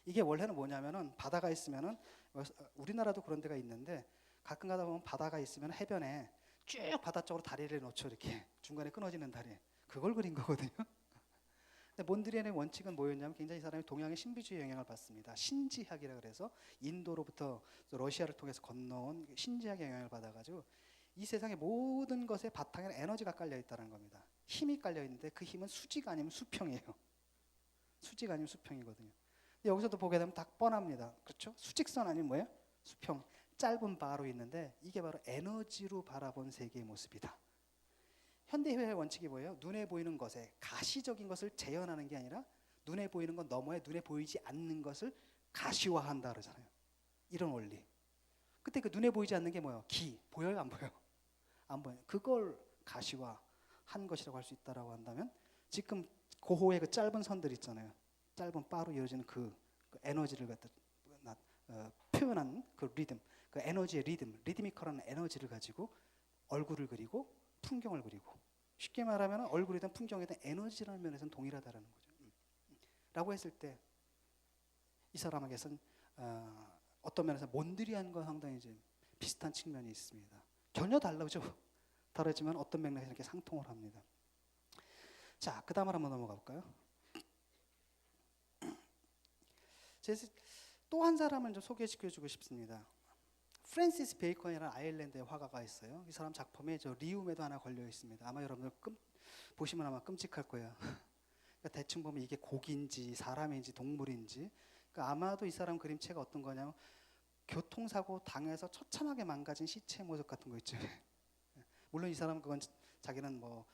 이게 원래는 뭐냐면은, 바다가 있으면은, 우리나라도 그런 데가 있는데 가끔 가다 보면 바다가 있으면 해변에 쭉 바다 쪽으로 다리를 놓죠. 이렇게 중간에 끊어지는 다리, 그걸 그린 거거든요. 근데 몬드리안의 원칙은 뭐였냐면, 굉장히 이 사람이 동양의 신비주의 영향을 받습니다. 신지학이라 그래서 인도로부터 러시아를 통해서 건너온 신지학의 영향을 받아가지고 이 세상의 모든 것의 바탕에는 에너지가 깔려 있다는 겁니다. 힘이 깔려 있는데 그 힘은 수직 아니면 수평이에요. 수직 아니면 수평이거든요. 여기서도 보게 되면 딱 뻔합니다. 그렇죠? 수직선 아니면 뭐예요? 수평. 짧은 바로 있는데, 이게 바로 에너지로 바라본 세계의 모습이다. 현대회화의 원칙이 뭐예요? 눈에 보이는 것에 가시적인 것을 재현하는 게 아니라 눈에 보이는 것 너머에 눈에 보이지 않는 것을 가시화한다 그러잖아요. 이런 원리. 그때 그 눈에 보이지 않는 게 뭐예요? 기. 보여요? 안 보여요? 안 보여요. 그걸 가시화한 것이라고 할 수 있다라고 한다면, 지금 고호의 그 짧은 선들 있잖아요. 짧은 바로 이어지는 그 에너지를 갖다 표현한 그 리듬, 그 에너지의 리드미컬한 에너지를 가지고 얼굴을 그리고 풍경을 그리고, 쉽게 말하면 얼굴이든 풍경이든 에너지라는 면에서는 동일하다라는 거죠. 라고 했을 때 이 사람에게서는 어떤 면에서 몬드리안과 상당히 이제 비슷한 측면이 있습니다. 전혀 다르죠. 다르지만 어떤 맥락에서 이렇게 상통을 합니다. 자, 그 다음으로 한번 넘어가 볼까요? 또 한 사람을 좀 소개시켜주고 싶습니다. 프랜시스 베이컨이라는 아일랜드의 화가가 있어요. 이 사람 작품에 저 리움에도 하나 걸려 있습니다. 아마 여러분들 보시면 아마 끔찍할 거예요. 그러니까 대충 보면 이게 고기인지 사람인지 동물인지. 그러니까 아마도 이 사람 그림체가 어떤 거냐면, 교통사고 당해서 처참하게 망가진 시체 모습 같은 거 있죠. 물론 이 사람은 그건 자기는 뭐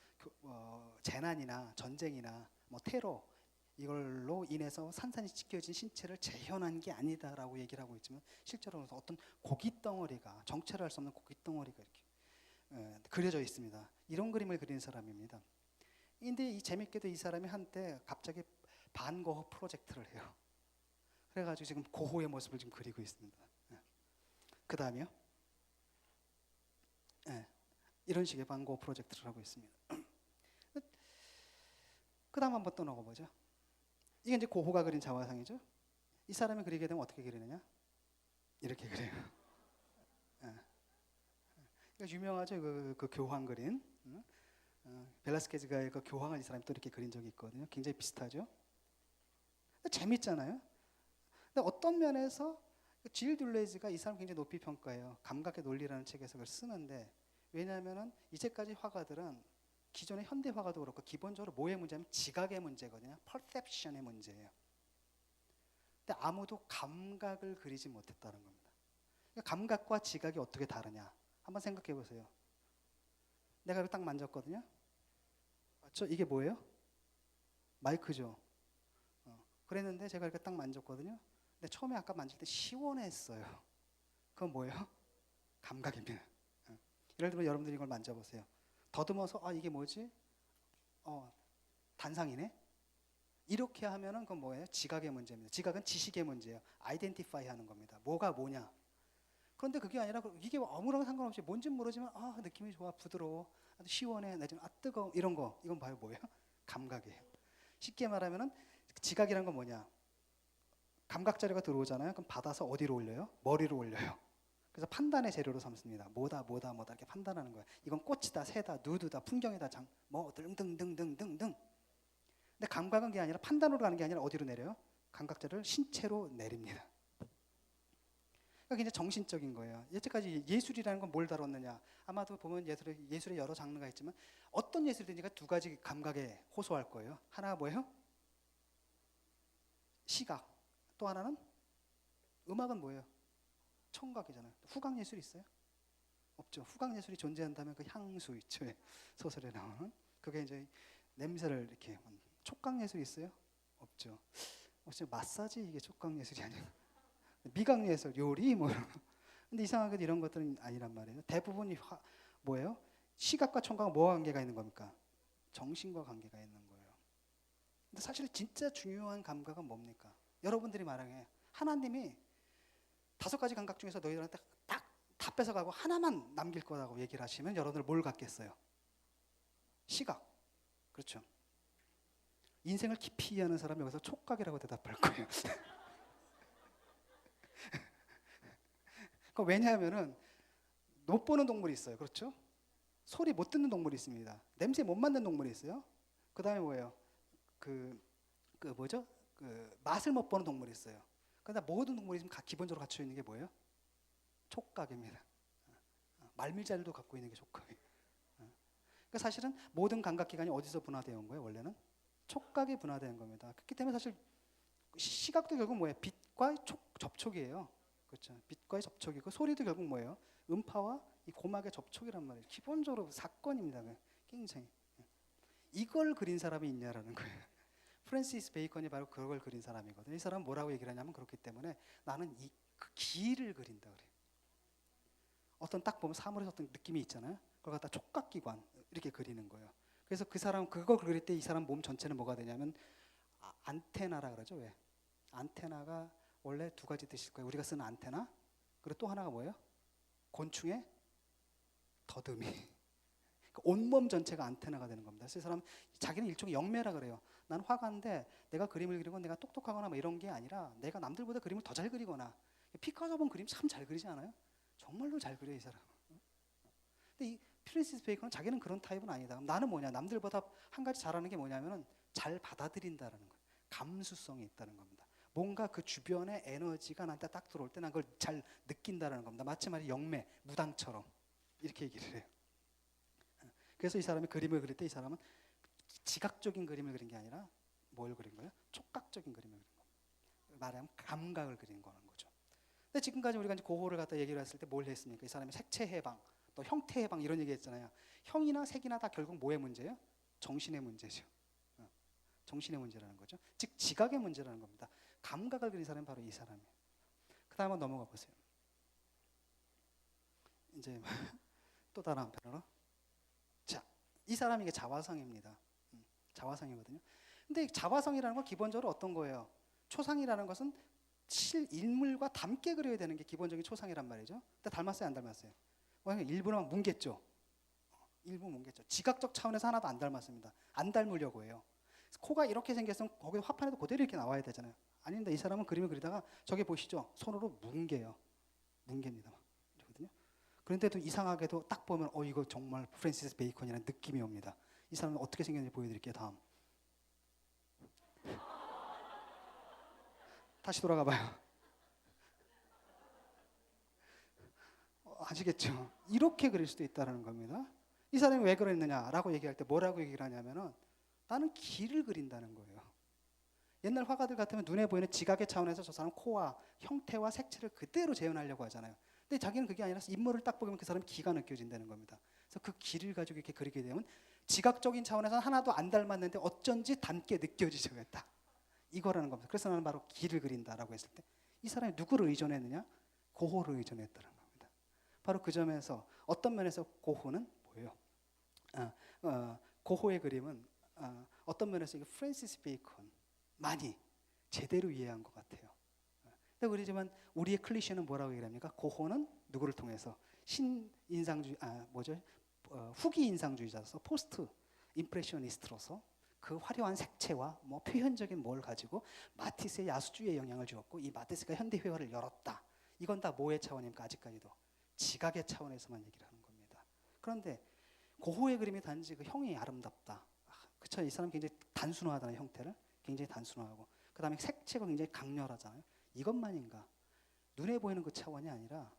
재난이나 전쟁이나 뭐 테러 이걸로 인해서 산산이 찢겨진 신체를 재현한 게 아니다라고 얘기를 하고 있지만, 실제로 어떤 고깃덩어리가, 정체를 할 수 없는 고깃덩어리가 이렇게 그려져 있습니다. 이런 그림을 그리는 사람입니다. 근데 재밌게도 이 사람이 한때 갑자기 반고흐 프로젝트를 해요. 그래가지고 지금 고호의 모습을 지금 그리고 있습니다. 그 다음이요. 이런 식의 반고흐 프로젝트를 하고 있습니다. 그다음 한번 또 넣어보죠. 이게 이제 고호가 그린 자화상이죠. 이 사람이 그리게 되면 어떻게 그리느냐? 이렇게 그려요. 예. 그러니까 유명하죠. 그 교황 그림. 벨라스케즈가 그 교황을 이 사람이 또 이렇게 그린 적이 있거든요. 굉장히 비슷하죠. 근데 재밌잖아요. 근데 어떤 면에서 질 듈레즈가 이 사람 굉장히 높이 평가해요. 감각의 논리라는 책에서 그걸 쓰는데, 왜냐하면은 이제까지 화가들은 기존의 현대 화가도 그렇고 기본적으로 뭐의 문제냐면 지각의 문제거든요. 퍼셉션의 문제예요. 근데 아무도 감각을 그리지 못했다는 겁니다. 그러니까 감각과 지각이 어떻게 다르냐? 한번 생각해 보세요. 내가 이걸 딱 만졌거든요. 맞죠? 이게 뭐예요? 마이크죠. 그랬는데 제가 이렇게 딱 만졌거든요. 근데 처음에 아까 만질 때 시원했어요. 그건 뭐예요? 감각입니다. 예를 들면 여러분들이 이걸 만져보세요. 더듬어서 이게 뭐지? 단상이네? 이렇게 하면은 그건 뭐예요? 지각의 문제입니다. 지각은 지식의 문제예요. 아이덴티파이 하는 겁니다. 뭐가 뭐냐? 그런데 그게 아니라 이게 아무런 상관없이 뭔진 모르지만 느낌이 좋아, 부드러워, 시원해, 내지는 뜨거워, 이런 거, 이건 봐요. 뭐예요? 감각이에요. 쉽게 말하면은 지각이란 건 뭐냐? 감각 자료가 들어오잖아요. 그럼 받아서 어디로 올려요? 머리로 올려요. 그래서 판단의 재료로 삼습니다. 뭐다 이렇게 판단하는 거예요. 이건 꽃이다, 새다, 누드다, 풍경이다, 등등등등등등. 근데 감각은 그게 아니라 판단으로 가는 게 아니라 어디로 내려요? 감각 자료를 신체로 내립니다. 그러니까 굉장히 정신적인 거예요. 여태까지 예술이라는 건 뭘 다뤘느냐? 아마도 보면 예술의 여러 장르가 있지만 어떤 예술이든지 두 가지 감각에 호소할 거예요. 하나가 뭐예요? 시각. 또 하나는 음악은 뭐예요? 청각이잖아요. 후각 예술 있어요? 없죠. 후각 예술이 존재한다면 그 향수 있죠. 소설에 나오는. 그게 이제 냄새를 이렇게. 촉각 예술이 있어요? 없죠. 혹시 마사지 이게 촉각 예술이 아니에요? 미각 예술, 요리 뭐 이런. 근데 이상하게 이런 것들은 아니란 말이에요. 대부분이 뭐예요? 시각과 청각은 뭐와 관계가 있는 겁니까? 정신과 관계가 있는 거예요. 근데 사실 진짜 중요한 감각은 뭡니까? 여러분들이 말하기에 하나님이 5가지 감각 중에서 너희들한테 딱 다 뺏어가고 하나만 남길 거라고 얘기를 하시면 여러분들 뭘 갖겠어요? 시각. 그렇죠. 인생을 깊이 이해하는 사람이 여기서 촉각이라고 대답할 거예요. 왜냐하면은 못 보는 동물이 있어요. 그렇죠? 소리 못 듣는 동물이 있습니다. 냄새 못 맡는 동물이 있어요. 그 다음에 뭐예요? 뭐죠? 맛을 못 보는 동물이 있어요. 그러나 모든 동물이 기본적으로 갖춰 있는 게 뭐예요? 촉각입니다. 말밀자들도 갖고 있는 게 촉각이에요. 그러니까 사실은 모든 감각기관이 어디서 분화되어 온 거예요? 원래는 촉각이 분화된 겁니다. 그렇기 때문에 사실 시각도 결국 뭐예요? 빛과 접촉이에요. 그렇죠. 빛과의 접촉이고 소리도 결국 뭐예요? 음파와 이 고막의 접촉이란 말이에요. 기본적으로 사건입니다. 굉장히. 이걸 그린 사람이 있냐라는 거예요. 프랜시스 베이컨이 바로 그걸 그린 사람이거든요. 이 사람은 뭐라고 얘기를 하냐면 그렇기 때문에 나는 그 길을 그린다 그래요. 어떤 딱 보면 사물에서 어떤 느낌이 있잖아요. 그걸 갖다 촉각기관 이렇게 그리는 거예요. 그래서 그 사람 그걸 그릴 때 이 사람 몸 전체는 뭐가 되냐면 안테나라 그러죠. 왜? 안테나가 원래 2가지 뜻일 거예요. 우리가 쓰는 안테나, 그리고 또 하나가 뭐예요? 곤충의 더듬이. 그러니까 온몸 전체가 안테나가 되는 겁니다. 그래서 이 사람 자기는 일종의 영매라 그래요. 난 화가인데 내가 그림을 그리고 내가 똑똑하거나 뭐 이런 게 아니라 내가 남들보다 그림을 더 잘 그리거나. 피카소 본 그림 참 잘 그리지 않아요? 정말로 잘 그려 이 사람. 근데 이 프랜시스 베이컨은 자기는 그런 타입은 아니다. 나는 뭐냐? 남들보다 한 가지 잘하는 게 뭐냐면은 잘 받아들인다라는 거예요. 감수성이 있다는 겁니다. 뭔가 그 주변의 에너지가 나한테 딱 들어올 때 난 그걸 잘 느낀다라는 겁니다. 마치 말이 영매, 무당처럼 이렇게 얘기를 해요. 그래서 이 사람이 그림을 그릴 때 이 사람은 지각적인 그림을 그린 게 아니라 뭘 그린 거예요? 촉각적인 그림을 그린 거예요. 말하면 감각을 그린 거는 거죠. 근데 지금까지 우리가 이제 고호를 갖다 얘기를 했을 때 뭘 했습니까? 이 사람이 색채 해방, 또 형태 해방 이런 얘기 했잖아요. 형이나 색이나 다 결국 뭐의 문제예요? 정신의 문제죠. 정신의 문제라는 거죠. 즉 지각의 문제라는 겁니다. 감각을 그린 사람이 바로 이 사람이에요. 그 다음 한번 넘어가 보세요. 이제 또 다른 한편으로. 자, 이 사람이 이게 자화상입니다. 자화상이거든요. 근데 자화상이라는 건 기본적으로 어떤 거예요? 초상이라는 것은 인물과 닮게 그려야 되는 게 기본적인 초상이란 말이죠. 근데 닮았어요, 안 닮았어요? 일부러 뭉갰죠. 일부 뭉갰죠. 지각적 차원에서 하나도 안 닮았습니다. 안 닮으려고 해요. 코가 이렇게 생겼으면 거기 화판에도 그대로 이렇게 나와야 되잖아요. 아닌데 이 사람은 그림을 그리다가 저기 보시죠. 손으로 뭉개요. 뭉갭니다. 이러거든요. 그런데도 이상하게도 딱 보면 이거 정말 프랜시스 베이컨이라는 느낌이 옵니다. 이 사람은 어떻게 생겼는지 보여드릴게요. 다음. 다시 돌아가 봐요. 아시겠죠? 이렇게 그릴 수도 있다는 겁니다. 이 사람이 왜 그랬느냐라고 얘기할 때 뭐라고 얘기를 하냐면은 나는 길을 그린다는 거예요. 옛날 화가들 같으면 눈에 보이는 지각의 차원에서 저 사람 코와 형태와 색채를 그대로 재현하려고 하잖아요. 근데 자기는 그게 아니라 인물을 딱 보면 그 사람 기가 느껴진다는 겁니다. 그래서 그 길을 가지고 이렇게 그리게 되면 지각적인 차원에서는 하나도 안 닮았는데 어쩐지 닮게 느껴지겠다. 이거라는 겁니다. 그래서 나는 바로 길을 그린다라고 했을 때 이 사람이 누구를 의존했느냐? 고호를 의존했다는 겁니다. 바로 그 점에서 어떤 면에서 고호는 뭐예요? 고호의 그림은 어떤 면에서 이게 프랜시스 베이컨만이 제대로 이해한 것 같아요. 근데 그러지만 우리의 클리셰는 뭐라고 얘기합니까? 고호는 누구를 통해서 신인상주의 후기 인상주의자로서 포스트 임프레셔니스트로서 그 화려한 색채와 뭐 표현적인 뭘 가지고 마티스의 야수주의에 영향을 주었고 이 마티스가 현대 회화를 열었다. 이건 다 뭐의 차원입니까? 아직까지도 지각의 차원에서만 얘기를 하는 겁니다. 그런데 고호의 그림이 단지 그 형이 아름답다. 그쵸? 이 사람 굉장히 단순화하다는 형태를 굉장히 단순화하고 그 다음에 색채가 굉장히 강렬하잖아요. 이것만인가? 눈에 보이는 그 차원이 아니라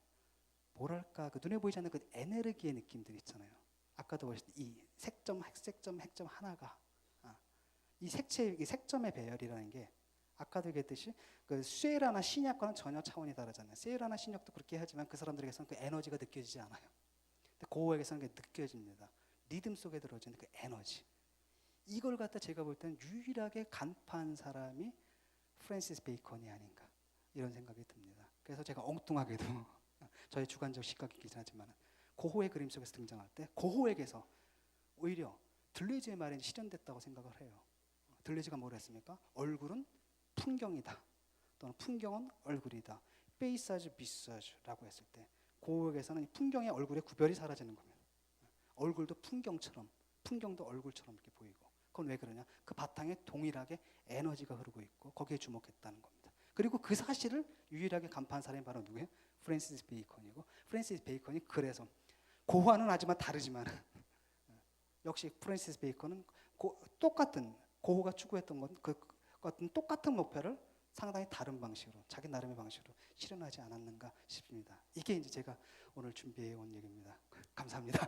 뭐랄까 그 눈에 보이지 않는 그 에너지의 느낌들 있잖아요. 아까도 보셨듯이 이 색점, 핵색점, 핵점 하나가 이 색채, 이 색점의 배열이라는 게 아까도 얘기했듯이 그 쇠라나 신약과는 전혀 차원이 다르잖아요. 쇠라나 신약도 그렇게 하지만 그 사람들에게서는 그 에너지가 느껴지지 않아요. 근데 고호에게서는 그게 느껴집니다. 리듬 속에 들어지는 그 에너지. 이걸 갖다 제가 볼 때는 유일하게 간파한 사람이 프랜시스 베이컨이 아닌가 이런 생각이 듭니다. 그래서 제가 엉뚱하게도 저의 주관적 시각이긴 하지만 고호의 그림 속에서 등장할 때 고호에게서 오히려 들레즈의 말이 실현됐다고 생각을 해요. 들레즈가 뭘 했습니까? 얼굴은 풍경이다. 또는 풍경은 얼굴이다. 페이사즈 비사즈라고 했을 때 고호에게서는 풍경의 얼굴의 구별이 사라지는 겁니다. 얼굴도 풍경처럼, 풍경도 얼굴처럼 이렇게 보이고. 그건 왜 그러냐? 그 바탕에 동일하게 에너지가 흐르고 있고 거기에 주목했다는 겁니다. 그리고 그 사실을 유일하게 간파한 사람이 바로 누구예요? 프랜시스 베이컨이고 프랜시스 베이컨이 그래서 고호와는 하지만 다르지만 역시 프랜시스 베이컨은 똑같은 고호가 추구했던 것 같은 똑같은 목표를 상당히 다른 방식으로 자기 나름의 방식으로 실현하지 않았는가 싶습니다. 이게 이제 제가 오늘 준비해 온 얘기입니다. 감사합니다.